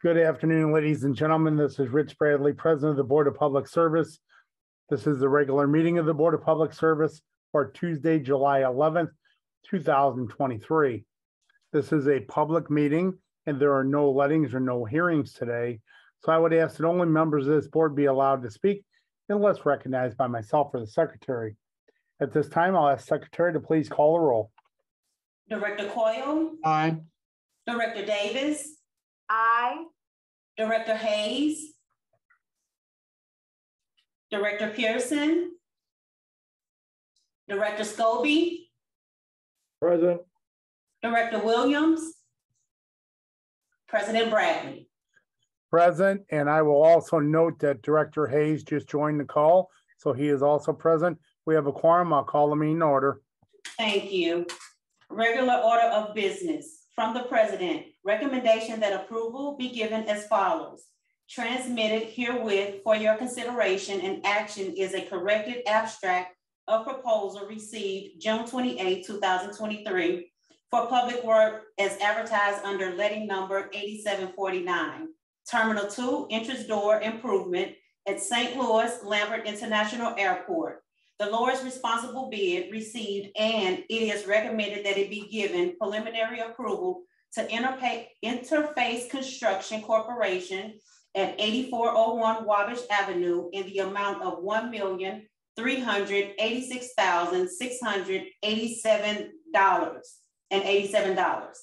Good afternoon, ladies and gentlemen. This is Rich Bradley, President of the Board of Public Service. This is the regular meeting of the Board of Public Service for Tuesday, July 11th, 2023. This is a public meeting and there are no lettings or no hearings today. So I would ask that only members of this board be allowed to speak unless recognized by myself or the secretary. At this time, I'll ask secretary to please call the roll. Director Coyle? Aye. Director Davis? Aye. Director Hayes? Director Pearson? Director Scobie? Present. Director Williams? President Bradley? Present, and I will also note that Director Hayes just joined the call, so he is also present. We have a quorum. I'll call the meeting in order. Thank you. Regular order of business. From the President, recommendation that approval be given as follows. Transmitted herewith for your consideration and action is a corrected abstract of proposal received June 28, 2023 for public work as advertised under letting number 8749. Terminal 2 entrance door improvement at St. Louis Lambert International Airport. The lowest responsible bid received, and it is recommended that it be given preliminary approval to Interface Construction Corporation at 8401 Wabash Avenue in the amount of $1,386,687.87.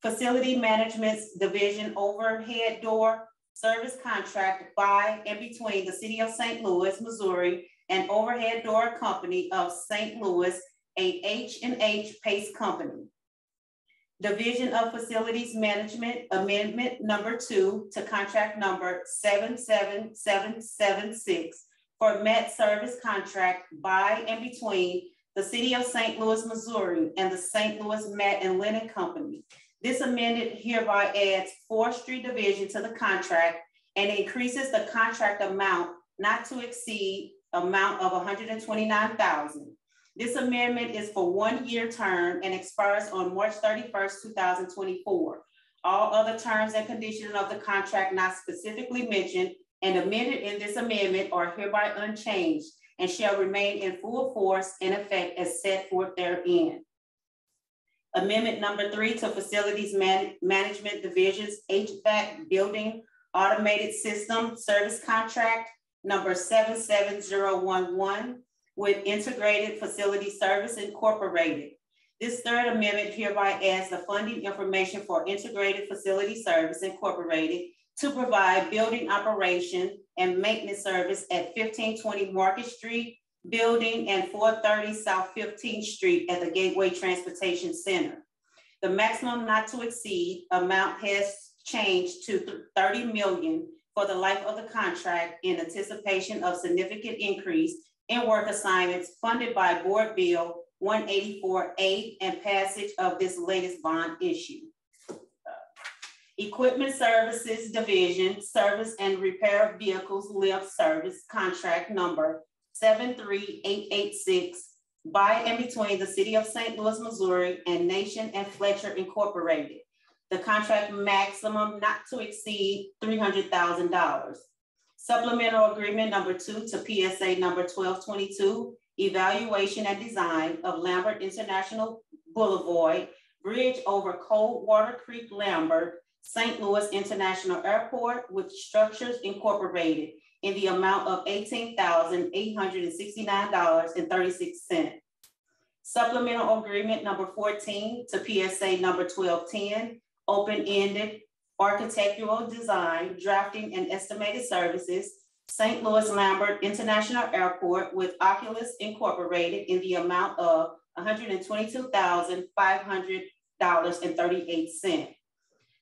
Facility Management Division overhead door service contract by and between the City of St. Louis, Missouri, and Overhead Door Company of St. Louis, a H&H Pace Company. Division of Facilities Management Amendment number 2 to contract number 77776 for Met Service contract by and between the City of St. Louis, Missouri, and the St. Louis Mat and Linen Company. This amendment hereby adds forestry division to the contract and increases the contract amount not to exceed amount of $129,000. This amendment is for 1 year term and expires on March 31st, 2024. All other terms and conditions of the contract not specifically mentioned and amended in this amendment are hereby unchanged and shall remain in full force and effect as set forth therein. Amendment number 3 to Facilities Management Division's HVAC Building Automated System Service Contract number 77011 with Integrated Facility Service Incorporated. This third amendment hereby adds the funding information for Integrated Facility Service Incorporated to provide building operation and maintenance service at 1520 Market Street building and 430 South 15th Street at the Gateway Transportation Center. The maximum not to exceed amount has changed to $30 million for the life of the contract in anticipation of significant increase in work assignments funded by Board Bill 184A and passage of this latest bond issue. Equipment Services Division Service and Repair of Vehicles Lift Service Contract number 73886 by and between the City of St. Louis, Missouri and Nation and Fletcher Incorporated. The contract maximum not to exceed $300,000. Supplemental agreement number 2 to PSA number 1222, evaluation and design of Lambert International Boulevard, bridge over Coldwater Creek, Lambert, St. Louis International Airport with Structures Incorporated in the amount of $18,869.36. Supplemental agreement number 14 to PSA number 1210, open-ended architectural design, drafting and estimated services, St. Louis Lambert International Airport with Oculus Incorporated in the amount of $122,500.38.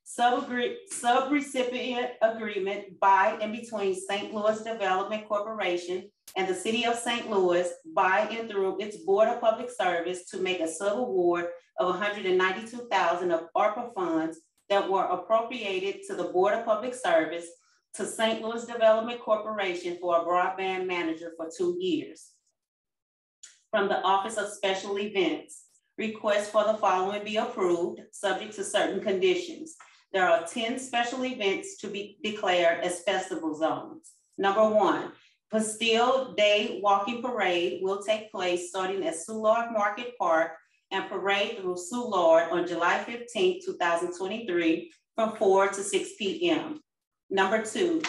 Subrecipient agreement by and between St. Louis Development Corporation and the City of St. Louis by and through its Board of Public Service to make a sub-award of $192,000 of ARPA funds that were appropriated to the Board of Public Service to St. Louis Development Corporation for a broadband manager for 2 years. From the Office of Special Events, request for the following be approved, subject to certain conditions. There are 10 special events to be declared as festival zones. Number 1, Bastille Day Walking Parade will take place starting at Soulard Market Park and parade through Soulard on July 15, 2023 from 4 to 6 p.m. Number 2,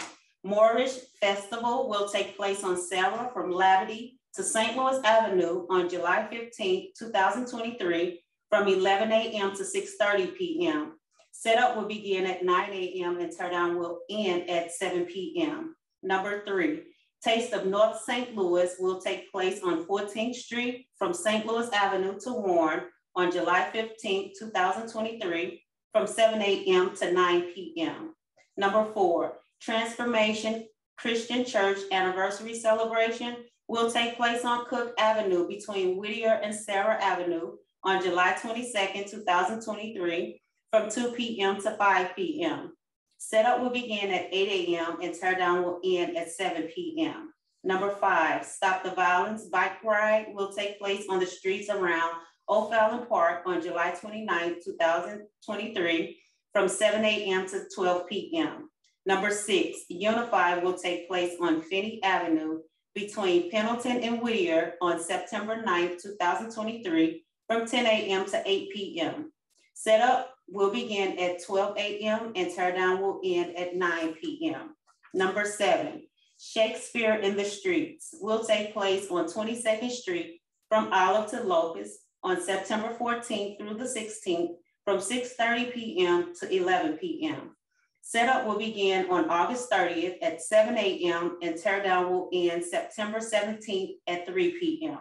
Moorish Festival will take place on Sarah from Labadee to St. Louis Avenue on July 15, 2023 from 11 a.m. to 6:30 p.m. Setup will begin at 9 a.m. and teardown will end at 7 p.m. Number 3, Taste of North St. Louis will take place on 14th Street from St. Louis Avenue to Warren on July 15, 2023 from 7 a.m. to 9 p.m. Number 4, Transformation Christian Church Anniversary Celebration will take place on Cook Avenue between Whittier and Sarah Avenue on July 22nd, 2023 from 2 p.m. to 5 p.m. Setup will begin at 8 a.m. and teardown will end at 7 p.m. Number 5, Stop the Violence Bike Ride will take place on the streets around O'Fallon Park on July 29, 2023 from 7 a.m. to 12 p.m. Number 6, Unify will take place on Finney Avenue between Pendleton and Whittier on September 9, 2023 from 10 a.m. to 8 p.m. Setup will begin at 12 a.m. and teardown will end at 9 p.m. Number 7, Shakespeare in the Streets will take place on 22nd Street from Olive to Locust on September 14th through the 16th from 6:30 p.m. to 11 p.m. Setup will begin on August 30th at 7 a.m. and teardown will end September 17th at 3 p.m.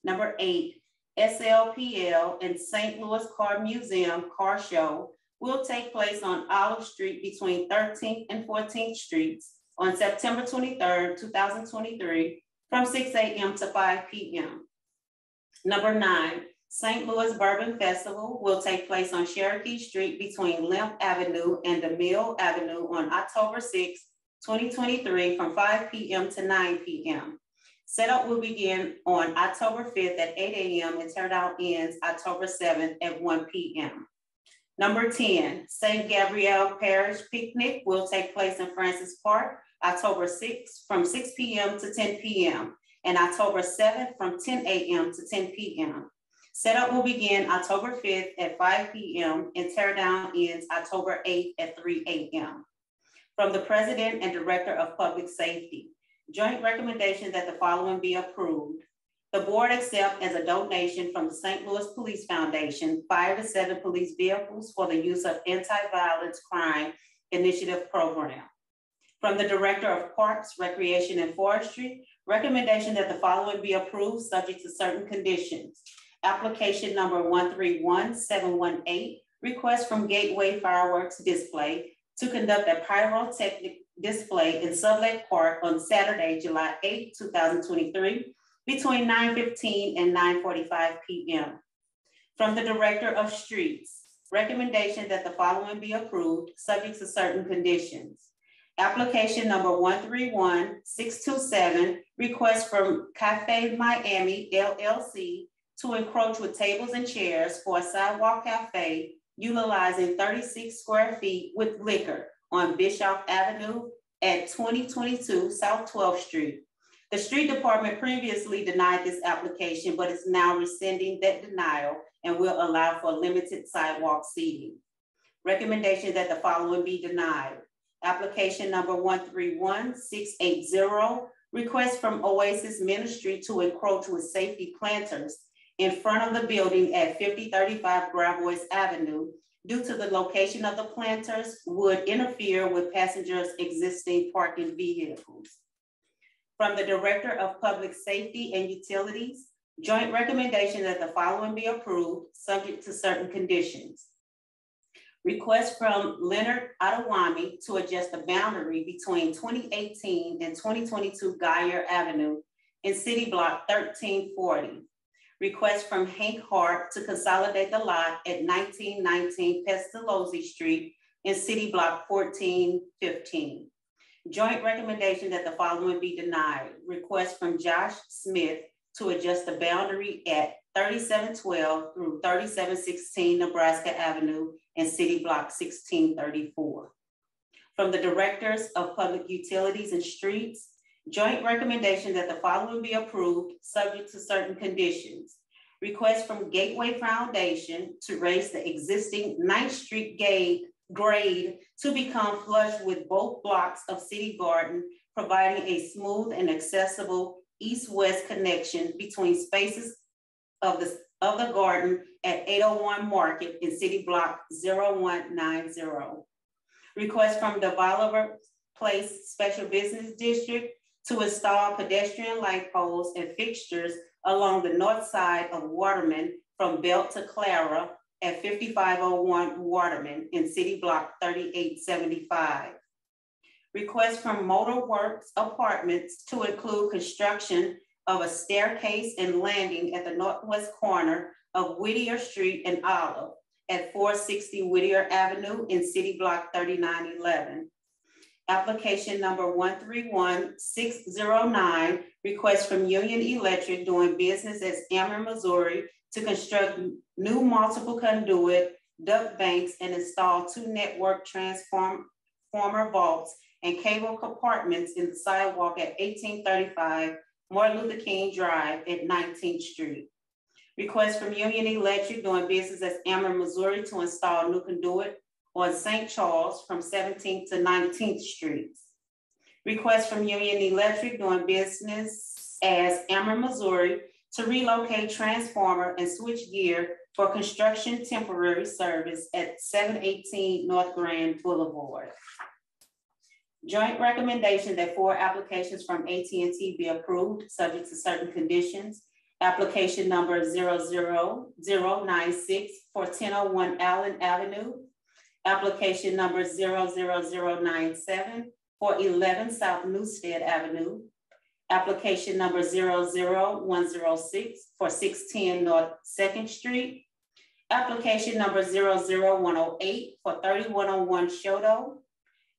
Number 8, SLPL and St. Louis Car Museum Car Show will take place on Olive Street between 13th and 14th Streets on September 23rd, 2023 from 6 a.m. to 5 p.m. Number 9, St. Louis Bourbon Festival will take place on Cherokee Street between Lemp Avenue and DeMille Avenue on October 6, 2023 from 5 p.m. to 9 p.m. Setup will begin on October 5th at 8 a.m. and teardown ends October 7th at 1 p.m. Number 10, St. Gabriel Parish Picnic will take place in Francis Park October 6th from 6 p.m. to 10 p.m. and October 7th from 10 a.m. to 10 p.m. Setup will begin October 5th at 5 p.m. and teardown ends October 8th at 3 a.m. From the President and Director of Public Safety, joint recommendation that the following be approved. The board accept as a donation from the St. Louis Police Foundation 5 to 7 police vehicles for the use of anti-violence crime initiative program. From the Director of Parks, Recreation, and Forestry, recommendation that the following be approved subject to certain conditions. Application number 131718, request from Gateway Fireworks Display to conduct a pyrotechnic display in Sublette Park on Saturday, July 8, 2023, between 9:15 and 9:45 p.m. From the Director of Streets, recommendation that the following be approved, subject to certain conditions. Application number 131627, request from Cafe Miami LLC to encroach with tables and chairs for a sidewalk cafe utilizing 36 square feet with liquor on Bischoff Avenue at 2022 South 12th Street. The street department previously denied this application, but is now rescinding that denial and will allow for limited sidewalk seating. Recommendation that the following be denied. Application number 131680, request from Oasis Ministry to encroach with safety planters in front of the building at 5035 Gravois Avenue. Due to the location of the planters, would interfere with passengers' existing parking vehicles. From the Director of Public Safety and Utilities, joint recommendation that the following be approved, subject to certain conditions. Request from Leonard Adewami to adjust the boundary between 2018 and 2022 Geyer Avenue in City Block 1340. Request from Hank Hart to consolidate the lot at 1919 Pestalozzi Street in City Block 1415. Joint recommendation that the following be denied. Request from Josh Smith to adjust the boundary at 3712 through 3716 Nebraska Avenue and City Block 1634. From the Directors of Public Utilities and Streets, joint recommendation that the following be approved, subject to certain conditions. Request from Gateway Foundation to raise the existing 9th Street grade to become flush with both blocks of City Garden, providing a smooth and accessible east-west connection between spaces of the garden at 801 Market in City Block 0190. Request from Developer Place Special Business District to install pedestrian light poles and fixtures along the north side of Waterman from Belt to Clara at 5501 Waterman in City Block 3875. Request from Motor Works Apartments to include construction of a staircase and landing at the northwest corner of Whittier Street and Olive at 460 Whittier Avenue in City Block 3911. Application number 131609, request from Union Electric doing business as Ameren, Missouri, to construct new multiple conduit duct banks and install 2 network transformer vaults and cable compartments in the sidewalk at 1835 Martin Luther King Drive at 19th Street. Request from Union Electric doing business as Ameren, Missouri, to install new conduit on St. Charles from 17th to 19th Streets. Request from Union Electric doing business as Ameren, Missouri, to relocate transformer and switch gear for construction temporary service at 718 North Grand Boulevard. Joint recommendation that 4 applications from AT&T be approved, subject to certain conditions. Application number 00096 for 1001 Allen Avenue. Application number 00097 for 11 South Newstead Avenue. Application number 00106 for 610 North 2nd Street. Application number 00108 for 3101 Shoto.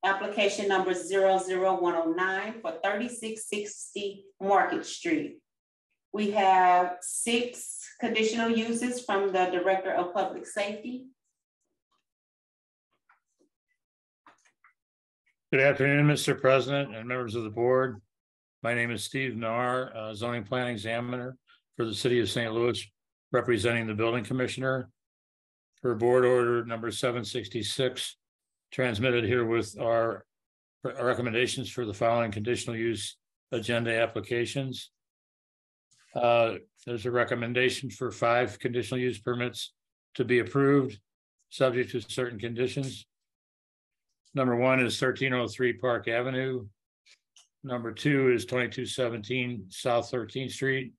Application number 00109 for 3660 Market Street. We have 6 conditional uses from the Director of Public Safety. Good afternoon, Mr. President and members of the board. My name is Steve Nahr, zoning plan examiner for the city of St. Louis, representing the building commissioner. For board order number 766, transmitted here with our recommendations for the following conditional use agenda applications. There's a recommendation for 5 conditional use permits to be approved, subject to certain conditions. Number 1 is 1303 Park Avenue. Number 2 is 2217 South 13th Street.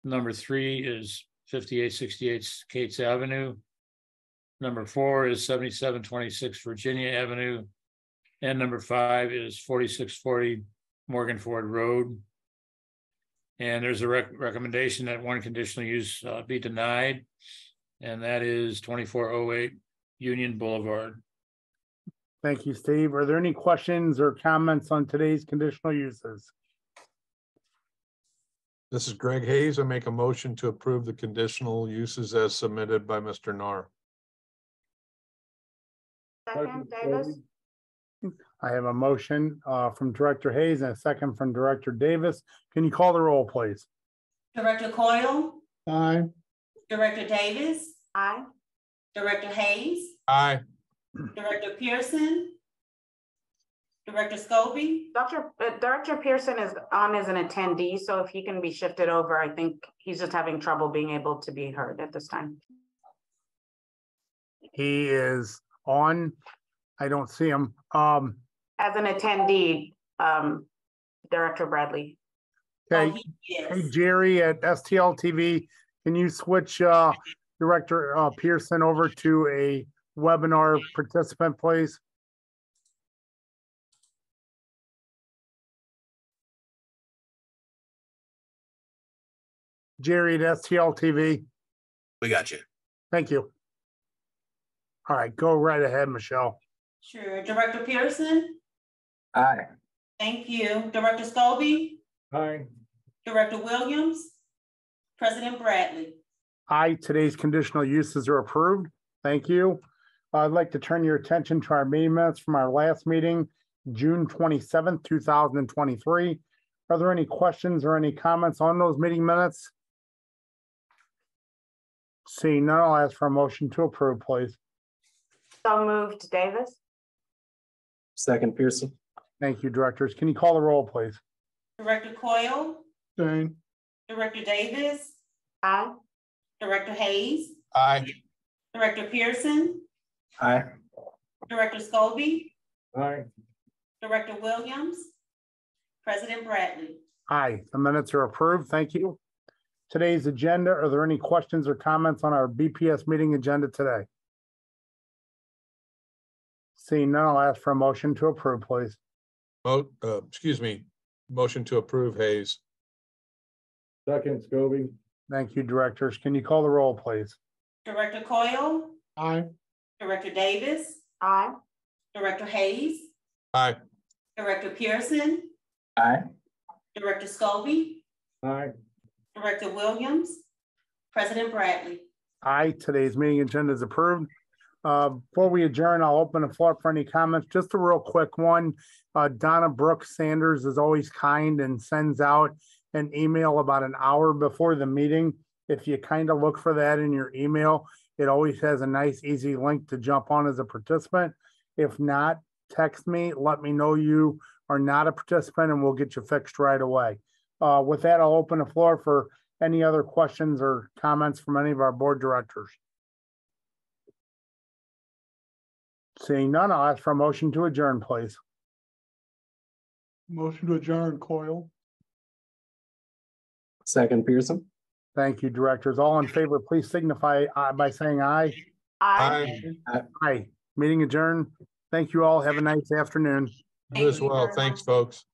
Number 3 is 5868 Cates Avenue. Number 4 is 7726 Virginia Avenue. And number 5 is 4640 Morgan Ford Road. And there's a recommendation that 1 conditional use be denied, and that is 2408 Union Boulevard. Thank you, Steve. Are there any questions or comments on today's conditional uses? This is Greg Hayes. I make a motion to approve the conditional uses as submitted by Mr. Nahr. Second, Davis. I have a motion from Director Hayes and a second from Director Davis. Can you call the roll, please? Director Coyle? Aye. Director Davis? Aye. Director Hayes? Aye. Director Pearson? Director Scobie? Director Pearson is on as an attendee, so if he can be shifted over, I think he's just having trouble being able to be heard at this time. He is on. I don't see him. As an attendee, Director Bradley. Okay. Oh, yes. Hey, Jerry at STL TV, can you switch Director Pearson over to a webinar participant, please? Jerry at STL TV. We got you. Thank you. All right, go right ahead, Michelle. Sure. Director Pearson? Aye. Thank you. Director Scobie? Aye. Director Williams? President Bradley? Aye, today's conditional uses are approved. Thank you. I'd like to turn your attention to our meeting minutes from our last meeting, June 27th, 2023. Are there any questions or any comments on those meeting minutes? Seeing none, I'll ask for a motion to approve, please. So moved, Davis? Second Pearson. Thank you, directors. Can you call the roll, please? Director Coyle, Jane. Director Davis, Aye. Director Hayes, Aye. Director Pearson, Aye. Director Scobie, Aye. Director Williams, President Bradley. Aye, the minutes are approved. Thank you. Today's agenda, are there any questions or comments on our BPS meeting agenda today? Seeing none, I'll ask for a motion to approve, please. Excuse me, motion to approve Hayes. Second, Scobie. Thank you, directors. Can you call the roll, please? Director Coyle, Aye. Director Davis, Aye. Director Hayes, Aye. Director Pearson, Aye. Director Scobie, Aye. Director Williams, President Bradley. Aye, today's meeting agenda is approved. Before we adjourn, I'll open the floor for any comments. Just a real quick one. Donna Brooks Sanders is always kind and sends out an email about an hour before the meeting. If you kind of look for that in your email, it always has a nice, easy link to jump on as a participant. If not, text me, let me know you are not a participant, and we'll get you fixed right away. With that, I'll open the floor for any other questions or comments from any of our board directors. Seeing none, I'll ask for a motion to adjourn, please. Motion to adjourn, Coyle. Second Pearson. Thank you, directors. All in favor, please signify by saying aye. Aye. Aye. Meeting adjourned. Thank you all. Have a nice afternoon. You as well. Thanks, folks.